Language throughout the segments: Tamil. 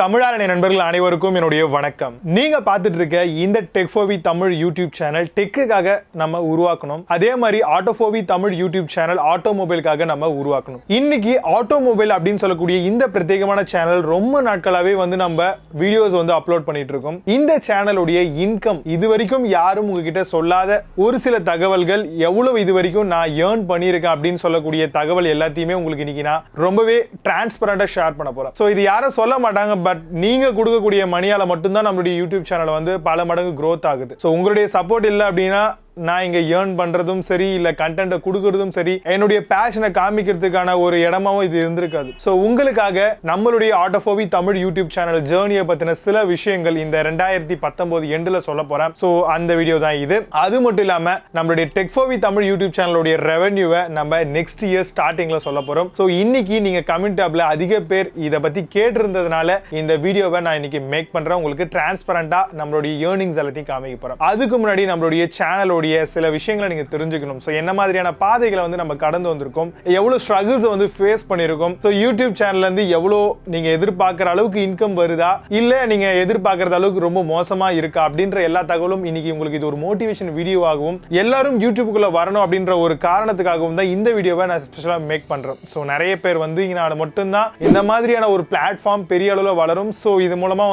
தமிழான நண்பர்கள் அனைவருக்கும் என்னுடைய வணக்கம். நீங்க பார்த்துட்டு இருக்க இந்த டெக்ஃபோவி தமிழ் யூடியூப் சேனல் டெக்குக்காக நம்ம உருவாக்கணும். அதே மாதிரி ஆட்டோஃபோவி தமிழ் யூடியூப் சேனல் ஆட்டோமொபைலுக்காக நம்ம உருவாக்கணும். இன்னைக்கு ஆட்டோமொபைல் அப்படின்னு சொல்லக்கூடிய இந்த பிரத்யேகமான சேனல் ரொம்ப நாட்களாவே நம்ம வீடியோஸ் அப்லோட் பண்ணிட்டு இருக்கோம். இந்த சேனலுடைய இன்கம் இதுவரைக்கும் யாரும் உங்ககிட்ட சொல்லாத ஒரு சில தகவல்கள், எவ்வளவு இதுவரைக்கும் நான் ஏர்ன் பண்ணியிருக்கேன் அப்படின்னு சொல்லக்கூடிய தகவல் எல்லாத்தையுமே உங்களுக்கு இன்னைக்கு நான் ரொம்பவே டிரான்ஸ்பரண்டா ஷேர் பண்ண போறேன். ஸோ இது யாரும் சொல்ல மாட்டாங்க, பட் நீங்க கொடுக்கக்கூடிய மணியால மட்டும்தான் நம்மளுடைய யூடியூப் சேனல் பல மடங்கு growth ஆகுது. ஸோ உங்களுடைய சப்போர்ட் இல்லை அப்படின்னா நான் இங்க ஏர்ன் பண்றதும் சரி, இல்ல கண்டென்ட் கொடுக்கறதும் சரி, என்னுடைய பேஷனை காமிக்கிறதுக்கான ஒரு இடமாவும் இது இருந்திருக்காது. ஸோ உங்களுக்காக நம்மளுடைய ஆட்டோஃபோவி தமிழ் யூடியூப் சேனல் ஜேர்னியை பத்தின சில விஷயங்கள் இந்த 2019 எண்டுல சொல்ல போறேன். ஸோ அந்த வீடியோ தான் இது. அது மட்டும் இல்லாம நம்மளுடைய டெக்ஃபோவி தமிழ் யூடியூப் சேனலுடைய ரெவென்யூவை நம்ம நெக்ஸ்ட் இயர் ஸ்டார்டிங்ல சொல்ல போறோம். ஸோ இன்னைக்கு நீங்க கமெண்ட் டேப்ல அதிக பேர் இதை பத்தி கேட்டிருந்ததுனால இந்த வீடியோவை நான் இன்னைக்கு மேக் பண்றேன். உங்களுக்கு டிரான்ஸ்பரண்டா நம்மளுடைய ஏர்னிங்ஸ் எல்லாத்தையும் காமிக்க போறேன். அதுக்கு முன்னாடி நம்மளுடைய சேனலோட சில விஷயங்களை நீங்க தெரிஞ்சுக்கணும். சோ என்ன மாதிரியான பாதைகளை நம்ம கடந்து வந்திருக்கோம், எவ்வளவு ஸ்ட்ரகிள்ஸ் ஃபேஸ் பண்ணிருக்கோம், சோ யூடியூப் சேனல்ல இருந்து எவ்வளவு நீங்க எதிர்பார்க்கிற அளவுக்கு இன்கம் வருதா, இல்ல நீங்க எதிர்பார்க்கற அளவுக்கு ரொம்ப மோசமா இருக்கா அப்படின்ற எல்லா தகவலும் இன்னைக்கு உங்களுக்கு இது ஒரு மோட்டிவேஷன் வீடியோவாகவும், எல்லாரும் யூடியூப்குள்ள வரணும் அப்படின்ற ஒரு காரணத்துக்காகவும் தான் இந்த வீடியோவை நான் ஸ்பெஷலா மேக் பண்றேன். சோ நிறைய பேர் இங்க மட்டும்தான் இந்த மாதிரியான ஒரு பிளாட்ஃபார்ம் பெரிய அளவுல வளரும். சோ இது மூலமா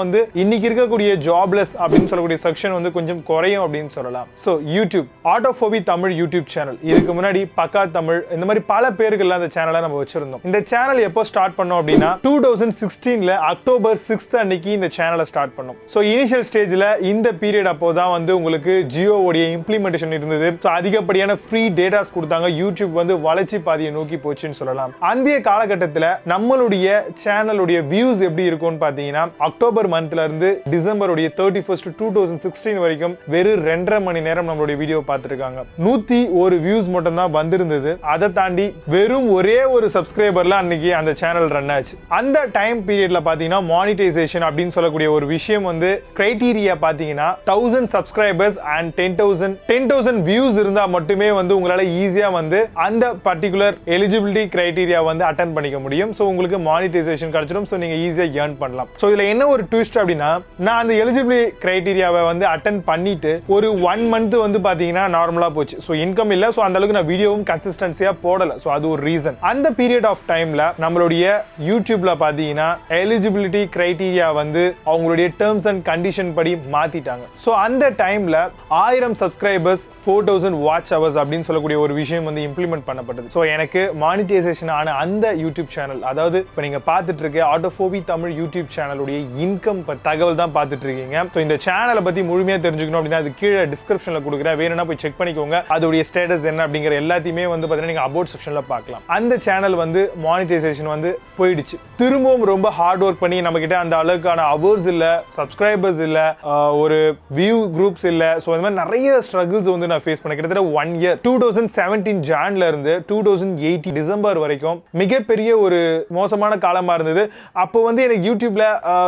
இன்னைக்கு இருக்கக்கூடிய ஜாப்லெஸ் அப்படின்னு சொல்லக்கூடிய செக்ஷன் கொஞ்சம் குறையும் அப்படின்னு சொல்லலாம். சோ யூடியூப் ஆட்டோஃபோவி தமிழ் யூடியூப் சேனல், இதுக்கு முன்னாடி பக்கா தமிழ், இந்த மாதிரி பல பேர்கள் அந்த சேனலை நம்ம வச்சிருந்தோம். இந்த சேனல் எப்போ ஸ்டார்ட் பண்ணோம் அப்படின்னா 2016ல அக்டோபர் 6th அன்னைக்கு இந்த சேனலை ஸ்டார்ட் பண்ணோம். ஸோ இனிஷியல் ஸ்டேஜ்ல இந்த பீரியட் அப்போதான் உங்களுக்கு ஜியோவுடைய இம்ப்ளிமெண்டேஷன் இருந்தது. ஸோ அதிகப்படியான ஃப்ரீ டேட்டாஸ் கொடுத்தாங்க. யூடியூப் வளர்ச்சி பாதையை நோக்கி போச்சுன்னு சொல்லலாம். அந்த காலகட்டத்தில் நம்மளுடைய சேனலுடைய வியூஸ் எப்படி இருக்கும்னு பார்த்தீங்கன்னா அக்டோபர் மந்த்ல இருந்து டிசம்பர் 31 2016 வரைக்கும் வெறும் 2.5 மணி நேரம் நம்மளுடைய வீடியோ பார்த்திருக்காங்க. 101 வியூஸ் மட்டும் தான் வந்திருந்தது. அதை தாண்டி வெறும் ஒரே ஒரு சப்ஸ்கிரைபர்ல அன்னைக்கு அந்த சேனல் ரன் ஆச்சு. அந்த டைம் பீரியட்ல பாத்தீங்கன்னா மானிட்டைசேஷன் அப்படின்னு சொல்லக்கூடிய ஒரு விஷயம் கிரைட்டீரியா பாத்தீங்கன்னா 1000 சப்ஸ்கிரைபர்ஸ் அண்ட் 10,000 வியூஸ் இருந்தா மட்டுமே உங்களால ஈஸியா அந்த பர்டிகுலர் எலிஜிபிலிட்டி கிரைட்டீரியா அட்டெண்ட் பண்ணிக்க முடியும். சோ உங்களுக்கு மானிட்டைசேஷன் கிடைச்சிடும். சோ நீங்க ஈஸியா ஏர்ன் பண்ணலாம். சோ இதுல என்ன ஒரு ட்விஸ்ட் அப்படின்னா, நான் அந்த எலிஜிபிலிட்டி கிரைட்டீரியாவை அட்டெண்ட் பண்ணிட்டு ஒரு 1 மந்த் பாத்தீங்கன்னா நார்மலா போச்சு. சோ இன்கம் இல்ல. சோ அந்த அளவுக்கு நான் வீடியோவும் கன்சிஸ்டன்சியா போடல. சோ அது ஒரு ரீசன். அந்த பீரியட் ஆஃப் டைம்ல நம்மளுடைய யூடியூப்ல பாத்தீங்கன்னா எலிஜிபிலிட்டி கிரைட்டீரியா அவங்களுடைய டேர்ம்ஸ் அண்ட் கண்டிஷன் படி மாத்திட்டாங்க. சோ அந்த டைம்ல 1000 சப்ஸ்கிரைபர்ஸ் 4000 வாட்ச் ஹவர்ஸ் அப்படின்னு சொல்லக்கூடிய ஒரு விஷயம் இம்ப்ளிமெண்ட் பண்ணப்பட்டது. சோ எனக்கு மானிட்டைசேஷன் ஆன அந்த யூடியூப் சேனல், அதாவது இப்ப நீங்க பார்த்துட்டு இருக்க ஆட்டோஃபோவி தமிழ் யூடியூப் சேனலுடைய இன்கம் தகவல் தான் பார்த்துட்டு இருக்கீங்க. சோ இந்த சேனலை பத்தி முழுமையா தெரிஞ்சுக்கணும் அப்படின்னா அது கீழே டிஸ்கிரிப்ஷன்ல கொடுக்குறேன். வேணும்னா போய் செக் பண்ணிக்கோங்க. அதோடைய ஸ்டேட்டஸ் என்ன அப்படிங்கிற எல்லாத்தையுமே பாத்தீங்கன்னா நீங்க அபவுட் செக்ஷன்ல பார்க்கலாம். அந்த சேனல் மானிட்டைசேஷன் போயிடுச்சு. திரும்பவும் ரொம்ப ஹார்ட் ஒர்க் பண்ணி நம்ம கிட்ட அந்த அளவுக்கான அவர்ஸ் இல்ல, சப்ஸ்கிரைபர்ஸ் இல்ல, ஒரு வியூ குரூப்ஸ் இல்ல. சோ இந்த மாதிரி நிறைய ஸ்ட்ரகிள்ஸ் நான் ஃபேஸ் பண்ணேன். கிட்டத்தட்ட 1 இயர் 2017 ஜான்ல இருந்து 2018 டிசம்பர் வரைக்கும் மிகப்பெரிய ஒரு மோசமான காலமா இருந்தது. அப்போ எனக்கு யூடியூப்ல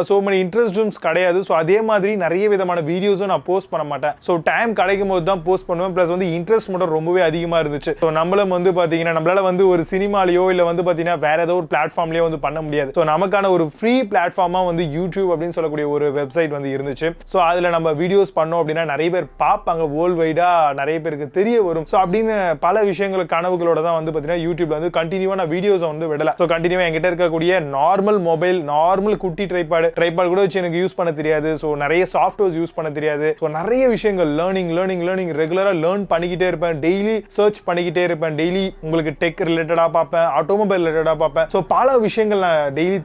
சோ many இன்ட்ரெஸ்ட்ஸ் கிடையாது. சோ அதே மாதிரி நிறைய விதமான வீடியோஸும் நான் போஸ்ட் பண்ண மாட்டேன். சோ டைம் கிடைக்கும் போது தான் போஸ்ட் பண்ணுவேன். பிளஸ் இன்ட்ரெஸ்ட் மட்டும் ரொம்பவே அதிகமா இருந்துச்சு. சோ நம்மளும் பாத்தீங்கன்னா நம்மளால ஒரு சினிமாலயோ இல்ல பாத்தீங்கன்னா வேற ஏதோ ஒரு பிளாட்ஃபார்ம்லயோ பண்ண முடியாது. சோ நமக்கான ஒரு ஃப்ரீ பிளாட்ஃபார்மா யூடியூப் அப்படின்னு சொல்லக்கூடிய ஒரு வெப்சைட் இருந்துச்சு. சோ அதுல நம்ம வீடியோஸ் பண்ணோம் அப்படின்னா நிறைய பேர் பார்ப்பாங்க, வேர்ல்ட் வைடா நிறைய பேருக்கு தெரிய வரும். சோ அப்படின்னு பல விஷயங்கள் கனவுகளோட தான் பாத்தீங்கன்னா யூடியூப்ல கண்டினியூவா நான் வீடியோஸ் விடல. சோ கண்டினியூவா என்கிட்ட இருக்கக்கூடிய நார்மல் மொபைல், நார்மல் குட்டி ட்ரைபாட் கூட வச்சு எனக்கு யூஸ் பண்ண தெரியாது. சோ நிறைய சாஃப்ட்வேர்ஸ் யூஸ் பண்ண தெரியாது. சோ நிறைய விஷயங்கள் லேர்னிங் ரெகுலரா லேர்ன் பண்ணிக்கிட்டே இருப்பேன். டெய்லி சர்ச் பண்ணிக்கிட்டே இருப்பேன். டெய்லி உங்களுக்கு டெக் ரிலேட்டடா பார்ப்பேன், ஆட்டோமொபைல் ரிலேட்டடா பார்ப்பேன். சோ பல விஷயங்கள் நான் டெய்லி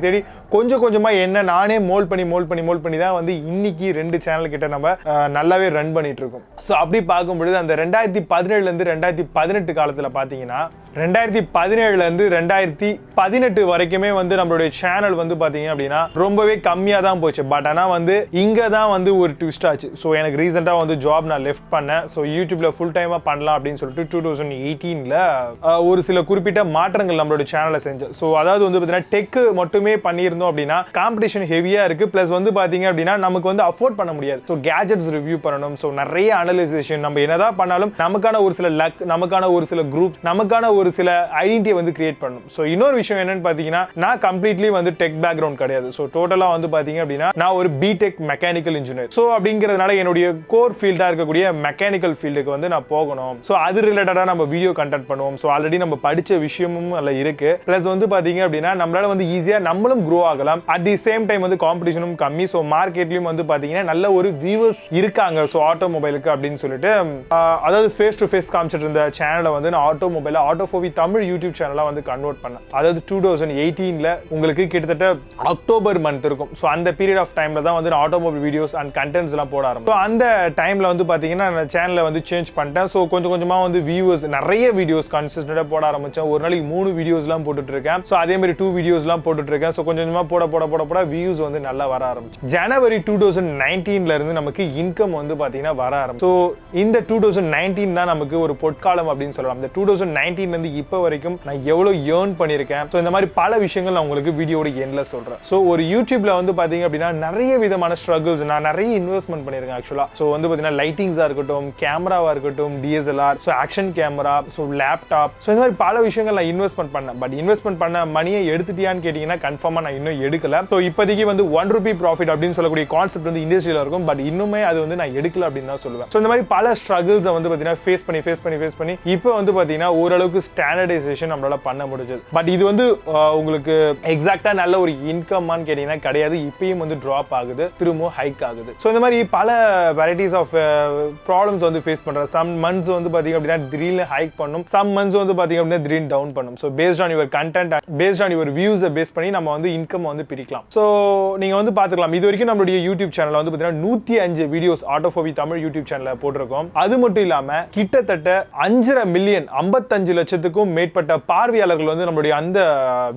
தேடி கொஞ்சம் கொஞ்சமா என்ன நானே மோல்ட் பண்ணி தான் இன்னைக்கு 2 சேனல் கிட்ட நம்ம நல்லாவே ரன் பண்ணிட்டு இருக்கோம். சோ அப்படி பார்க்கும்போது அந்த 2017ல இருந்து 2018 காலத்துல பாத்தீங்கன்னா 2017ல இருந்து 2018 வரைக்குமே நம்மளுடைய சேனல் பாத்தீங்க அப்படின்னா ரொம்பவே கம்மியா தான் போச்சு. பட் ஆனா இங்க தான் ஒரு ட்விஸ்ட் ஆச்சு. சோ எனக்கு ரீசெண்டா ஜாப் நான் லெஃப்ட் பண்ணேன். சோ யூடியூப்ல ஃபுல் டைமா பண்ணலாம் அப்படின்னு சொல்லிட்டு 2018ல ஒரு சில குறிப்பிட்ட மாற்றங்கள் நம்மளோட சேனல்ல செஞ்சேன். சோ அதாவது பாத்தீங்கன்னா டெக் மட்டுமே பண்ணியிருந்தோம் அப்படின்னா காம்படிஷன் ஹெவியா இருக்கு. பிளஸ் பாத்தீங்க அப்படின்னா நமக்கு அஃபோர்ட் பண்ண முடியாது. சோ கேஜெட்ஸ் ரிவ்யூ பண்ணணும். சோ நிறைய அனலைசேஷன், நம்ம என்னதான் பண்ணாலும் நமக்கான ஒரு சில லக், நமக்கான ஒரு சில குரூப், நமக்கான ஒரு ஒரு சில ஐடென்டிட்டியை வந்து கிரியேட் பண்ணணும். ஸோ இன்னொரு விஷயம் என்னன்னு பார்த்தீங்கன்னா, நான் கம்ப்ளீட்லி வந்து டெக் பேக்ரவுண்ட் கிடையாது. ஸோ டோட்டலாக வந்து பார்த்தீங்க அப்படின்னா நான் ஒரு பிடெக் மெக்கானிக்கல் இன்ஜினியர். ஸோ அப்படிங்கிறதுனால என்னுடைய கோர் ஃபீல்டாக இருக்கக்கூடிய மெக்கானிக்கல் ஃபீல்டுக்கு வந்து நான் போகணும். ஸோ அது ரிலேட்டடாக நம்ம வீடியோ கண்டென்ட் பண்ணுவோம். ஸோ ஆல்ரெடி நம்ம படித்த விஷயமும் அதில் இருக்கு. ப்ளஸ் வந்து பார்த்தீங்க அப்படின்னா நம்மளால வந்து ஈஸியாக நம்மளும் க்ரோ ஆகலாம். அட் தி சேம் டைம் வந்து காம்படிஷனும் கம்மி. ஸோ மார்க்கெட்லையும் வந்து பார்த்தீங்கன்னா நல்ல ஒரு வியூவர்ஸ் இருக்காங்க. ஸோ ஆட்டோமொபைலுக்கு அப்படின்னு சொல்லிட்டு அதாவது ஃபேஸ் டு ஃபேஸ் காமிச்சிட்டு இருந்த சேனலை வந்து நான் ஆட்டோமொபைல ஆட்டோஃபோவி தமிழ் யூடியூப் சேனலாக வந்து கன்வெர்ட் பண்ணேன். அதாவது 2018ல உங்களுக்கு கிட்டத்தட்ட அக்டோபர் மந்த் இருக்கும். ஸோ அந்த பீரியட் ஆஃப் டைம்ல தான் வந்து நான் ஆட்டோமொபைல் வீடியோஸ் அண்ட் கண்டென்ட்ஸ் எல்லாம் போட ஆரம்பிச்சேன். ஸோ அந்த டைம்ல வந்து பார்த்தீங்கன்னா நான் சேனலை வந்து சேஞ்ச் பண்ணிட்டேன். ஸோ கொஞ்சம் கொஞ்சமாக வந்து வியூவர்ஸ் நிறைய வீடியோஸ் கன்சிஸ்டண்டாக போட ஆரம்பிச்சேன். ஒரு நாளைக்கு 3 வீடியோஸ்லாம் போட்டுட்டு இருக்கேன். ஸோ அதே மாதிரி 2 வீடியோஸ்லாம் போட்டுட்டு இருக்கேன். ஸோ கொஞ்சம் கொஞ்சமாக போட வியூஸ் வந்து நல்லா வர ஆரம்பிச்சு. ஜனவரி 2019ல இருந்து நமக்கு இன்கம் வந்து பார்த்தீங்கன்னா வர ஆரம்பிச்சு. ஸோ இந்த 2019 தான் நமக்கு ஒரு பொற்காலம் அப்படின்னு சொல்லலாம். இந்த 2019ல இருந்து இப்போ வரைக்கும் நான் எவ்வளவு ஏர்ன் பண்ணியிருக்கேன். ஸோ இந்த மாதிரி பல விஷயங்கள் நான் உங்களுக்கு வீடியோட எண்ட்ல சொல்றேன். ஸோ ஒரு யூடியூப்ல வந்து பாத்தீங்க அப்படின்னா நிறைய விதமான ஸ்ட்ரகிள்ஸ் நான் நிறைய இன்வெஸ்ட்மெண்ட் பண்ணியிருக்கேன். ஆக்சுவலா ஸோ வந்து பாத்தீங்கன்னா லைட்டிங்ஸா இருக்கட்டும், கேமராவா இருக்கட்டும், DSLR, so action camera, so laptop, so இந்த மாதிரி பல விஷயங்கள் நான் இன்வெஸ்ட்மெண்ட் பண்ணேன். பட் இன்வெஸ்ட்மெண்ட் பண்ண மணியை எடுத்துட்டியான்னு கேட்டீங்கன்னா கன்ஃபார்மா நான் இன்னும் எடுக்கல. ஸோ இப்போதைக்கு வந்து ₹1 ப்ராஃபிட் அப்படின்னு சொல்லக்கூடிய கான்செப்ட் வந்து இண்டஸ்ட்ரியில இருக்கும். பட் இன்னுமே அது வந்து நான் எடுக்கல அப்படின்னு தான் சொல்லுவேன். ஸோ இந்த மாதிரி பல ஸ்ட்ரகிள்ஸை வந்து பாத்தீங்கன்னா ஃபேஸ் பண்ணி இப்போ வந்து பாத்தீங்கன்னா ஓரளவுக்கு ஸ்டாண்டர்டைசேஷன் நம்மளால பண்ண முடிஞ்சது. பட் இது வந்து உங்களுக்கு எக்ஸாக்டா நல்ல ஒரு இன்கம்மான்னு கேட்டீங்கன்னா கிடையாது. இப்பயும் வந்து டிராப் ஆகுது, திரும்ப ஹைக் ஆகுது. ஸோ இந்த மாதிரி பல வெரைட்டிஸ் ஆஃப் ப்ராப்ளம்ஸ் வந்து ஃபேஸ் பண்றேன். சம் மந்த்ஸ் வந்து பாத்தீங்க அப்படின்னா திடீர்னு ஹைக் பண்ணும், சம் மந்த்ஸ் வந்து பாத்தீங்க அப்படின்னா திடீர்னு டவுன் பண்ணும். So based on your content, based on your வியூஸை பேஸ் பண்ணி நம்ம வந்து இன்கம் வந்து பிரிக்கலாம். ஸோ நீங்க வந்து பாத்துக்கலாம். இது வரைக்கும் நம்மளுடைய யூடியூப் சேனல்ல வந்து பாத்தீங்கன்னா 105 வீடியோஸ் ஆட்டோஃபோவி தமிழ் யூடியூப் சேனல்ல போட்டிருக்கோம். அது மட்டும் இல்லாம கிட்டத்தட்ட 5.5 மில்லியன் 55 லட்சத்துக்கும் மேற்பட்ட பார்வையாளர்கள் வந்து நம்மளுடைய அந்த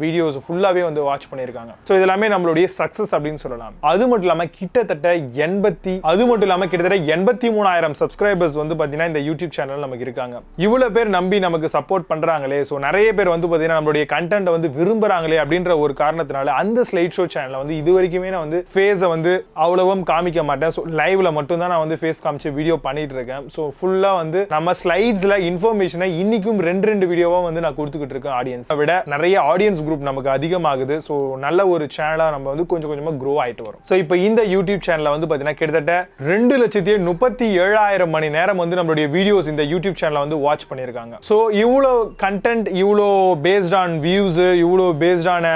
வீடியோஸ் ஃபுல்லாவே வந்து வாட்ச் பண்ணிருக்காங்க. சோ இதெல்லாமே நம்மளுடைய சக்சஸ் அப்படின்னு சொல்லலாம். அது மட்டும் இல்லாம கிட்டத்தட்ட 83,000 சப்ஸ்கிரைபர்ஸ் வந்து பாத்தீங்கன்னா இந்த யூடியூப் சேனல் நமக்கு இருக்காங்க. இவ்வளவு பேர் நம்பி நமக்கு சப்போர்ட் பண்றாங்களே, சோ நிறைய பேர் வந்து பாத்தீங்கன்னா நம்மளுடைய கண்டென்ட் வந்து விரும்புறாங்களே அப்படின்ற ஒரு காரணத்தினால அந்த ஸ்லைட் ஷோ சேனல்ல வந்து இது வரைக்குமே நான் வந்து ஃபேஸை வந்து அவ்வளவும் காமிக்க மாட்டேன். ஸோ லைவ்ல மட்டும் தான் நான் வந்து ஃபேஸ் காமிச்சு வீடியோ பண்ணிட்டு இருக்கேன். ஸோ ஃபுல்லா வந்து நம்ம ஸ்லைட்ஸ்ல இன்ஃபர்மேஷனை இன்னைக்கும் 2 வீடியோவா வந்து நான் கொடுத்துக்கிட்டு இருக்கேன். ஆடியன்ஸ் விட நிறைய ஆடியன்ஸ் குரூப் நமக்கு அதிகமாகுது. ஸோ நல்ல ஒரு சேனலா நம்ம வந்து கொஞ்சம் கொஞ்சமா க்ரோ ஆயிட்டு வரும். ஸோ இப்போ இந்த யூடியூப் சேனல்ல வந்து பாத்தீங்கன்னா கிட்டத்தட்ட 2,37,000 மணி நேரம் வந்து நம்மளுடைய வீடியோஸ் இந்த யூடியூப் சேனல்ல வந்து வாட்ச் பண்ணிருக்காங்க. ஸோ இவ்வளோ கண்டென்ட், இவ்வளோ பேஸ்ட் ஆன் வியூஸ், இவ்வளோ பேஸ்ட் ஆன்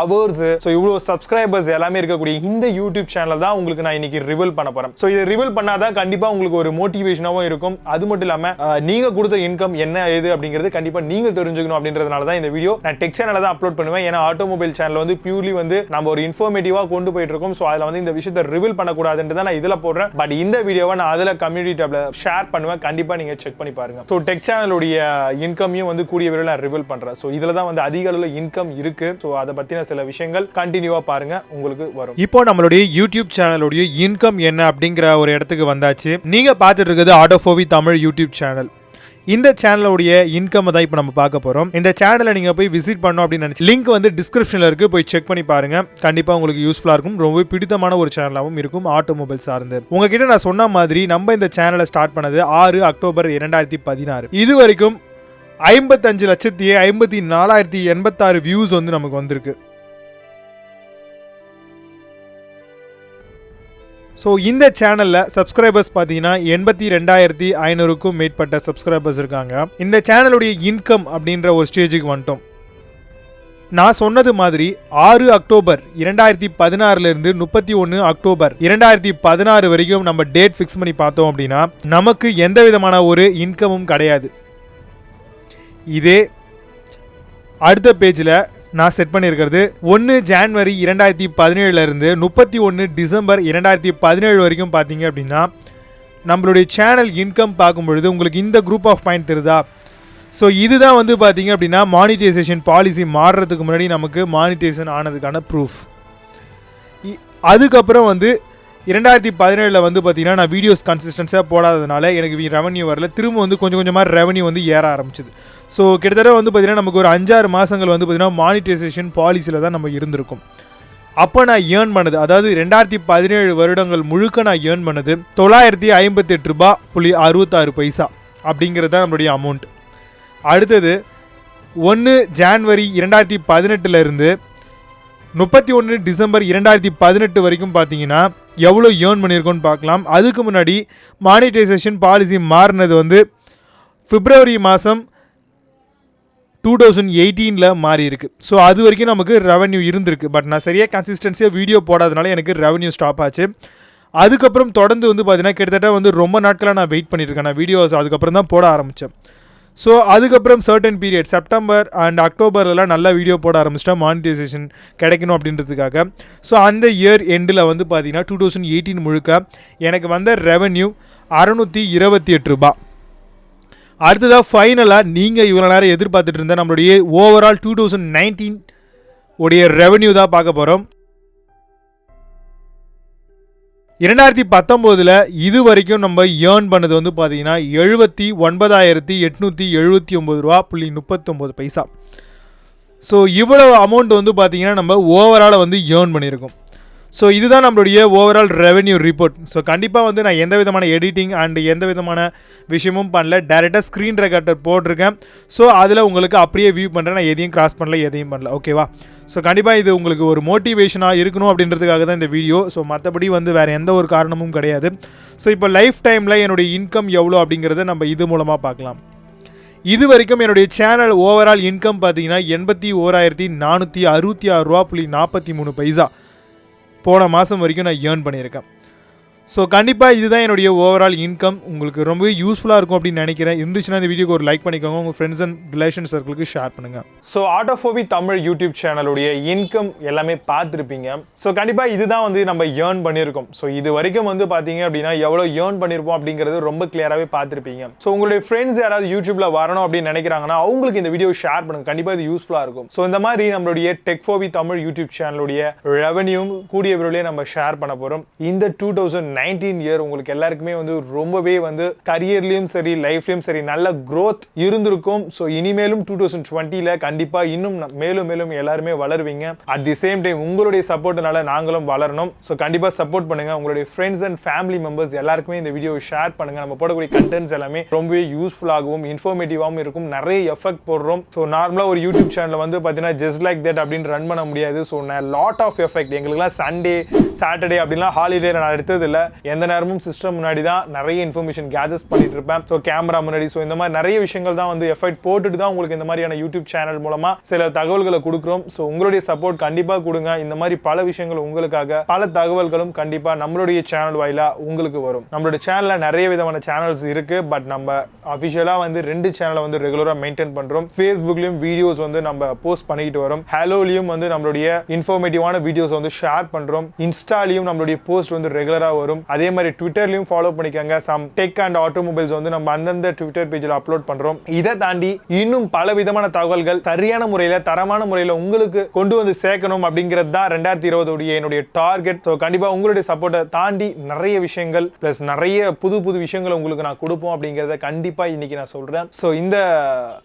அவர்ஸ், ஸோ இவ்வளோ சப்ஸ்கிரைபர்ஸ் எல்லாமே இருக்கக்கூடிய இந்த யூடியூப் சேனல் தான் உங்களுக்கு நான் இன்னைக்கு ரிவீல் பண்ண போறேன். ஸோ இதை ரிவீல் பண்ணாதான் கண்டிப்பா உங்களுக்கு ஒரு மோட்டிவேஷனாகவும் இருக்கும். அது மட்டும் இல்லாம நீங்க கொடுத்த இன்கம் என்ன ஏது அப்படிங்கிறது கண்டிப்பா நீங்க தெரிஞ்சுக்கணும் அப்படின்றதுனால தான் இந்த வீடியோ நான் டெக் சேனல்ல தான் அப்லோட் பண்ணுவேன். ஏன்னா ஆட்டோமொபைல் சேனல் வந்து பியூர்லி வந்து நம்ம ஒரு இன்ஃபர்மேட்டிவா கொண்டு போயிட்டு இருக்கோம். ஸோ அதில் வந்து இந்த விஷயத்தை ரிவீல் பண்ணக்கூடாதுன்னு தான் நான் இதில் போடுறேன். பட் இந்த வீடியோவை நான் அதில் கம்யூனிட்டி டேப்ல ஷேர் பண்ணுவேன். கண்டிப்பா நீங்க செக் பண்ணி பாருங்க. ஸோ டெக் சேனலுடைய இன்கமையும் வந்து கூடிய விரைவில் நான் ரிவீல் பண்றேன். ஸோ இதில் தான் வந்து அதிக அளவில் இன்கம் இருக்கு. ஸோ அதை பத்தின சில விஷயங்கள் கண்டினியூவா பாருங்க, உங்களுக்கு வரும். இப்போ நம்மளுடைய யூடியூப் சேனலுடைய இன்கம் என்ன அப்படிங்கிற ஒரு இடத்துக்கு வந்தாச்சு. நீங்க பார்த்துட்டு இருக்கிறது ஆட்டோஃபோவி தமிழ் யூடியூப் சேனல். இந்த சேனலுடைய இன்கம் தான் இப்போ நம்ம பார்க்க போறோம். இந்த சேனலை நீங்க போய் விசிட் பண்ணணும் அப்படின்னு நினைச்சு லிங்க் வந்து டிஸ்கிரிப்ஷன்ல இருக்கு, போய் செக் பண்ணி பாருங்க. கண்டிப்பா உங்களுக்கு யூஸ்ஃபுல்லா இருக்கும். ரொம்ப பிடித்தமான ஒரு சேனலாகவும் இருக்கும் ஆட்டோமொபைல் சார்ந்து. உங்ககிட்ட நான் சொன்ன மாதிரி நம்ம இந்த சேனலை ஸ்டார்ட் பண்ணது 6 அக்டோபர் 2016. இது வரைக்கும் 55,54,086 வியூஸ் வந்து நமக்கு வந்திருக்கு. ஸோ இந்த சேனலில் சப்ஸ்கிரைபர்ஸ் பார்த்தீங்கன்னா 82,500க்கும் மேற்பட்ட சப்ஸ்கிரைபர்ஸ் இருக்காங்க. இந்த சேனலுடைய இன்கம் அப்படின்ற ஒரு ஸ்டேஜுக்கு வந்துட்டோம். நான் சொன்னது மாதிரி 6 அக்டோபர் 2016 31 அக்டோபர் 2016 வரைக்கும் நம்ம டேட் ஃபிக்ஸ் பண்ணி பார்த்தோம் அப்படின்னா நமக்கு எந்த விதமான ஒரு இன்கமும் கிடையாது. இதே அடுத்த பேஜில் நான் செட் பண்ணியிருக்கிறது 1 ஜனவரி 2017 31 டிசம்பர் 2017 வரைக்கும் பார்த்தீங்க அப்படின்னா நம்மளுடைய சேனல் இன்கம் பார்க்கும்பொழுது உங்களுக்கு இந்த குரூப் ஆஃப் பாயிண்ட் தெரியுதா? ஸோ இதுதான் வந்து பார்த்தீங்க அப்படின்னா மானிட்டைசேஷன் பாலிசி மாறுறதுக்கு முன்னாடி நமக்கு மானிட்டைசேஷன் ஆனதுக்கான ப்ரூஃப். அதுக்கப்புறம் வந்து 2017 வந்து பார்த்தீங்கன்னா நான் வீடியோஸ் கன்சிஸ்டன்ஸாக போடாததுனால எனக்கு ரெவன்யூ வரல. திரும்ப வந்து கொஞ்சம் கொஞ்சமாக ரெவன்யூ வந்து ஏற ஆரம்பிச்சிது. ஸோ கிட்டத்தட்ட வந்து பார்த்தீங்கன்னா நமக்கு ஒரு 5-6 மாதங்கள் வந்து பார்த்தீங்கன்னா மானிட்டைசேஷன் பாலிசியில் தான் நம்ம இருந்திருக்கும். அப்போ நான் ஏர்ன் பண்ணது, அதாவது 2017 வருடங்கள் முழுக்க நான் ஏர்ன் பண்ணது ₹958.66 அப்படிங்கிறது தான் நம்மளுடைய அமௌண்ட். அடுத்தது 1 ஜான்வரி 2018 இருந்து 31 டிசம்பர் 2018 வரைக்கும் பார்த்தீங்கன்னா எவ்வளோ ஏர்ன் பண்ணியிருக்கோன்னு பார்க்கலாம். அதுக்கு முன்னாடி மானிட்டைசேஷன் பாலிசி மாறினது வந்து பிப்ரவரி மாதம் 2018 மாறி இருக்கு. ஸோ அது வரைக்கும் நமக்கு ரெவன்யூ இருந்திருக்கு. பட் நான் சரியாக கன்சிஸ்டன்சியாக வீடியோ போடாதனால எனக்கு ரெவன்யூ ஸ்டாப் ஆச்சு. அதுக்கப்புறம் தொடர்ந்து வந்து பார்த்தீங்கன்னா கிட்டத்தட்ட வந்து ரொம்ப நாட்களாக நான் வெயிட் பண்ணியிருக்கேன். நான் வீடியோஸ் அதுக்கப்புறம் தான் போட ஆரம்பித்தேன். ஸோ அதுக்கப்புறம் சர்டன் பீரியட் செப்டம்பர் அண்ட் அக்டோபர்லாம் நல்லா வீடியோ போட ஆரம்பிச்சிட்டா மானிட்டைசேஷன் கிடைக்கணும் அப்படின்றதுக்காக. ஸோ அந்த இயர் எண்டில் வந்து பார்த்தீங்கன்னா 2018 முழுக்க எனக்கு வந்த ரெவன்யூ 628 ரூபா. அடுத்ததாக ஃபைனலாக நீங்கள் இவ்வளோ நேரம் எதிர்பார்த்துட்டு இருந்த நம்மளுடைய ஓவரால் 2019 உடைய ரெவன்யூ தான் பார்க்க போகிறோம். 2019 இது வரைக்கும் நம்ம ஏர்ன் பண்ணது வந்து பார்த்தீங்கன்னா 79,879 ரூபா 39 பைசா. ஸோ இவ்வளவு அமௌண்ட் வந்து பார்த்தீங்கன்னா நம்ம ஓவராலாக வந்து ஏர்ன் பண்ணியிருக்கோம். ஸோ இதுதான் நம்மளுடைய ஓவரால் ரெவென்யூ ரிப்போர்ட். ஸோ கண்டிப்பாக வந்து நான் எந்த விதமான எடிட்டிங் அண்ட் எந்த விதமான விஷயமும் பண்ணல. டேரெக்டாக ஸ்க்ரீன் ரெக்கார்டர் போட்டிருக்கேன். ஸோ அதில் உங்களுக்கு அப்படியே வியூ பண்ணுறேன். நான் எதையும் கிராஸ் பண்ணல, எதையும் பண்ணல. ஓகேவா? ஸோ கண்டிப்பாக இது உங்களுக்கு ஒரு மோட்டிவேஷனாக இருக்கணும் அப்படின்றதுக்காக தான் இந்த வீடியோ. ஸோ மற்றபடி வந்து வேறு எந்த ஒரு காரணமும் கிடையாது. ஸோ இப்போ லைஃப் டைமில் என்னுடைய இன்கம் எவ்வளோ அப்படிங்கிறத நம்ம இது மூலமாக பார்க்கலாம். இது வரைக்கும் என்னுடைய சேனல் ஓவரால் இன்கம் பார்த்தீங்கன்னா 81,466 ரூபா 43 பைசா போன மாதம் வரைக்கும் நான் ஏர்ன் பண்ணியிருக்கேன். ஸோ கண்டிப்பாக இதுதான் என்னுடைய ஓவரால் இன்கம். உங்களுக்கு ரொம்பவே யூஸ்ஃபுல்லாக இருக்கும் அப்படின்னு நினைக்கிறேன். இருந்துச்சுன்னா இந்த வீடியோக்கு ஒரு லைக் பண்ணிக்கோங்க, உங்கள் ஃப்ரெண்ட்ஸ் அண்ட் ரிலேஷன் சர்க்கிளுக்கு ஷேர் பண்ணுங்கள். ஸோ ஆட்டோஃபோவி தமிழ் யூடியூப் சேனலுடைய இன்கம் எல்லாமே பார்த்துருப்பீங்க. ஸோ கண்டிப்பாக இதுதான் வந்து நம்ம ஏர்ன் பண்ணியிருக்கோம். ஸோ இது வரைக்கும் வந்து பார்த்தீங்க அப்படின்னா எவ்வளோ ஏர்ன் பண்ணியிருப்போம் அப்படிங்கிறது ரொம்ப கிளியராகவே பார்த்துருப்பீங்க. ஸோ உங்களுடைய ஃப்ரெண்ட்ஸ் யாராவது யூடியூப்பில் வரணும் அப்படின்னு நினைக்கிறாங்கன்னா அவங்களுக்கு இந்த வீடியோ ஷேர் பண்ணுங்கள். கண்டிப்பாக இது யூஸ்ஃபுல்லாக இருக்கும். ஸோ இந்த மாதிரி நம்மளுடைய டெக்ஃபோவி தமிழ் யூடியூப் சேனலுடைய ரெவன்யூ கூடிய விரைவிலே நம்ம ஷேர் பண்ண போகிறோம். இந்த 2019 இயர் உங்களுக்கு எல்லாருக்குமே வந்து ரொம்பவே வந்து கரியர்லயும் சரி லைஃப்லயும் சரி நல்ல growth இருந்திருக்கும். ஸோ இனிமேலும் 2020ல கண்டிப்பாக இன்னும் மேலும் மேலும் எல்லாருமே வளருவீங்க. அட் தி சேம் டைம் உங்களுடைய சப்போர்ட்னால நாங்களும் வளரணும். ஸோ கண்டிப்பாக சப்போர்ட் பண்ணுங்க. உங்களுடைய ஃப்ரெண்ட்ஸ் அண்ட் ஃபேமிலி மெம்பர்ஸ் எல்லாருக்குமே இந்த வீடியோ ஷேர் பண்ணுங்க. நம்ம போடக்கூடிய கண்டென்ட்ஸ் எல்லாமே ரொம்பவே யூஸ்ஃபுல்லாகவும் இன்ஃபர்மேட்டிவாகவும் இருக்கும். நிறைய எஃபெக்ட் போடுறோம். ஸோ நார்மலாக ஒரு யூடியூப் சேனல் வந்து பார்த்தீங்கன்னா ஜஸ்ட் லைக் தட் அப்படின்னு ரன் பண்ண முடியாது. So lot of effect. எங்களுக்குலாம் சண்டே சாட்டர்டே அப்படின்லாம் ஹாலிடே நான் எடுத்தது இல்லை. எந்த நேரமும் சிஸ்டம் முன்னாடி தான் நிறைய இன்ஃபர்மேஷன் கேதர்ஸ் பண்ணிட்டு இருப்பேன். ஸோ கேமரா முன்னாடி. ஸோ இந்த மாதிரி நிறைய விஷயங்கள் தான் வந்து எஃபெக்ட் போட்டுட்டு தான் உங்களுக்கு இந்த மாதிரியான யூடியூப் சேனல் மூலமா சில தகவல்களை கொடுக்குறோம். ஸோ உங்களுடைய சப்போர்ட் கண்டிப்பாக கொடுங்க. இந்த மாதிரி பல விஷயங்கள் உங்களுக்காக பல தகவல்களும் கண்டிப்பாக நம்மளுடைய சேனல் வாயிலா உங்களுக்கு வரும். நம்மளுடைய சேனல்ல நிறைய விதமான சேனல்ஸ் இருக்கு. பட் நம்ம அஃபிஷியலா வந்து 2 சேனலை வந்து ரெகுலரா மெயின்டைன் பண்றோம். ஃபேஸ்புக்லயும் வீடியோஸ் வந்து நம்ம போஸ்ட் பண்ணிட்டு வரோம். ஹலோலயும் வந்து நம்மளுடைய இன்ஃபர்மேட்டிவான வீடியோஸ் வந்து ஷேர் பண்றோம். இன்ஸ்டாலையும் நம்மளுடைய போஸ்ட் வந்து ரெகுலரா வரும். அதே மாதிரி ட்விட்டர்லயும் ஃபாலோ பண்ணிக்கங்க. சம் டெக் அண்ட் ஆட்டோமொபைல்ஸ் வந்து நம்ம அந்தந்த ட்விட்டர் பேஜில் அப்லோட் பண்றோம். இதை தாண்டி இன்னும் பல விதமான தகவல்கள் சரியான முறையில் தரமான முறையில் உங்களுக்கு கொண்டு வந்து சேர்க்கணும் அப்படிங்கிறது தான் 2020 என்னுடைய டார்கெட். ஸோ கண்டிப்பாக உங்களுடைய சப்போர்ட்டை தாண்டி நிறைய விஷயங்கள் பிளஸ் நிறைய புது புது விஷயங்கள் உங்களுக்கு நான் கொடுப்போம் அப்படிங்கிறத கண்டிப்பாக இன்னைக்கு நான் சொல்றேன். ஸோ இந்த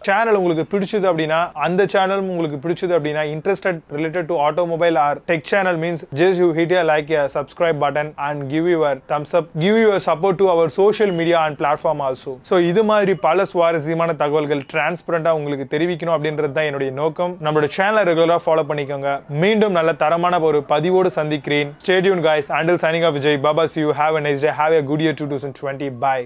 சேனல் உங்களுக்கு பிடிச்சது அப்படின்னா அந்த சேனல் உங்களுக்கு பிடிச்சது அப்படின்னா interested related to automobile or tech channel means just you hit a like a subscribe button and give your thumbs up, give your support to our social media and platform also. So இது மாதிரி பல சுவாரஸ்யமான தகவல்கள் டிரான்ஸ்பரண்டா உங்களுக்கு தெரிவிக்கணும் அப்படின்றது தான் என்னுடைய நோக்கம். நம்மளோட சேனலை ரெகுலரா ஃபாலோ பண்ணிக்கோங்க. மீண்டும் நல்ல தரமான ஒரு பதிவோடு சந்திக்கிறேன். Stay tuned guys. Until signing off Vijay. Baba, see you. Have a nice day. Have a good year 2020. Bye.